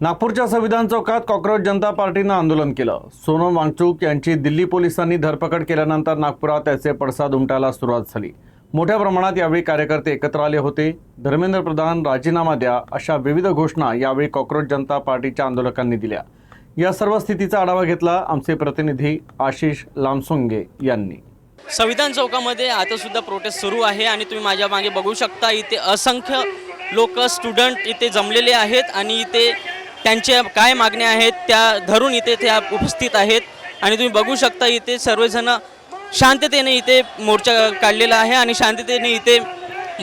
नागपूरच्या संविधान चौकात कॉक्रोच जनता पार्टीनं आंदोलन केलं। सोनम वांगचुक यांची दिल्ली पोलिसांनी धरपकड केल्यानंतर नागपुरात त्याचे पडसाद उमटायला सुरुवात झाली। मोठ्या प्रमाणात यावेळी कार्यकर्ते एकत्र आले होते। धर्मेंद्र प्रधान राजीनामा द्या अशा विविध घोषणा यावेळी कॉक्रोच जनता पार्टीच्या आंदोलकांनी दिल्या। या सर्व स्थितीचा आढावा घेतला आमचे प्रतिनिधी आशिष लामसोंगे यांनी। संविधान चौकामध्ये आता सुद्धा प्रोटेस्ट सुरू आहे आणि तुम्ही माझ्या मागे बघू शकता इथे असंख्य लोक स्टुडंट इथे जमलेले आहेत आणि इथे त्यांच्या काय मागण्या आहेत त्या धरून इथे त्या उपस्थित आहेत आणि तुम्ही बघू शकता इथे सर्वजण शांततेने इथे मोर्चा काढलेला आहे आणि शांततेने इथे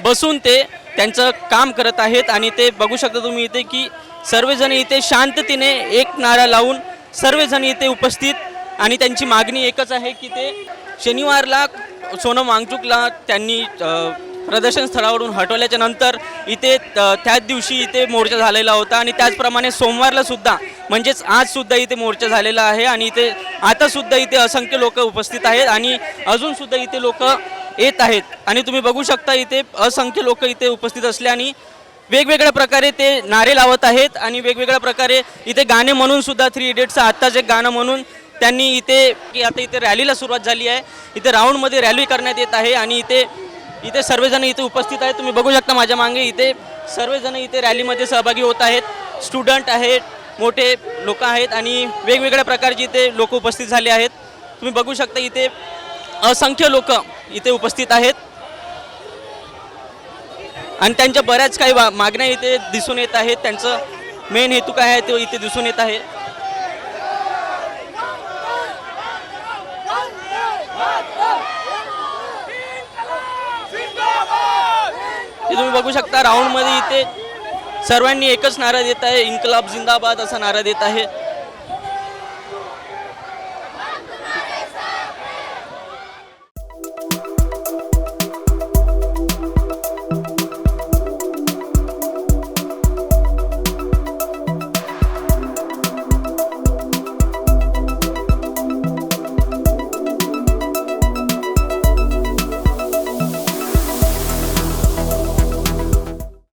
बसून ते त्यांचं काम करत आहेत आणि ते बघू शकता तुम्ही इथे की सर्वजण इथे शांततेने एक नारा लावून सर्वजण इथे उपस्थित आणि त्यांची मागणी एकच आहे की ते शनिवारला सोनम वांगचुकला त्यांनी प्रदर्शन स्थळावरून हटवल्याच्या नंतर इथे त्याच दिवशी इथे मोर्चा झालेला होता आणि त्याचप्रमाणे सोमवारला सुद्धा म्हणजेच आज सुद्धा इथे मोर्चा झालेला आहे आणि इथे आता सुद्धा इथे असंख्य लोक उपस्थित आहेत आणि अजून सुद्धा इथे लोक येत आहेत आणि तुम्ही बघू शकता इथे असंख्य लोक इथे उपस्थित असले आणि वेगवेगळ्या प्रकारे ते नारे लावत आहेत आणि वेगवेगळ्या प्रकारे इथे गाणे म्हणून सुद्धा 3 इडियट्सचं आत्ताच एक गाणं म्हणून त्यांनी इथे की आता इथे रॅलीला सुरुवात झाली आहे। इथे राऊंडमध्ये रॅली करण्यात येत आहे आणि इथे सर्वजण इथे उपस्थित आहेत। तुम्ही बघू शकता माझ्या मागे इथे सर्वजण इथे रॅलीमध्ये सहभागी होत आहेत। स्टुडंट आहेत, मोठे लोक आहेत आणि वेगवेगळ्या प्रकारचे इथे लोक उपस्थित झाले आहेत। तुम्ही बघू शकता इथे असंख्य लोक इथे उपस्थित आहेत आणि त्यांच्या बऱ्याच काही मागण्या इथे दिसून येत आहेत। त्यांचं मेन हेतू काय आहे ते इथे दिसून येत आहे। तुम्ही बघू शकता राऊंडमध्ये इथे सर्वांनी एकच नारा देत आहे, इन्कलाब जिंदाबाद असा नारा देत आहे।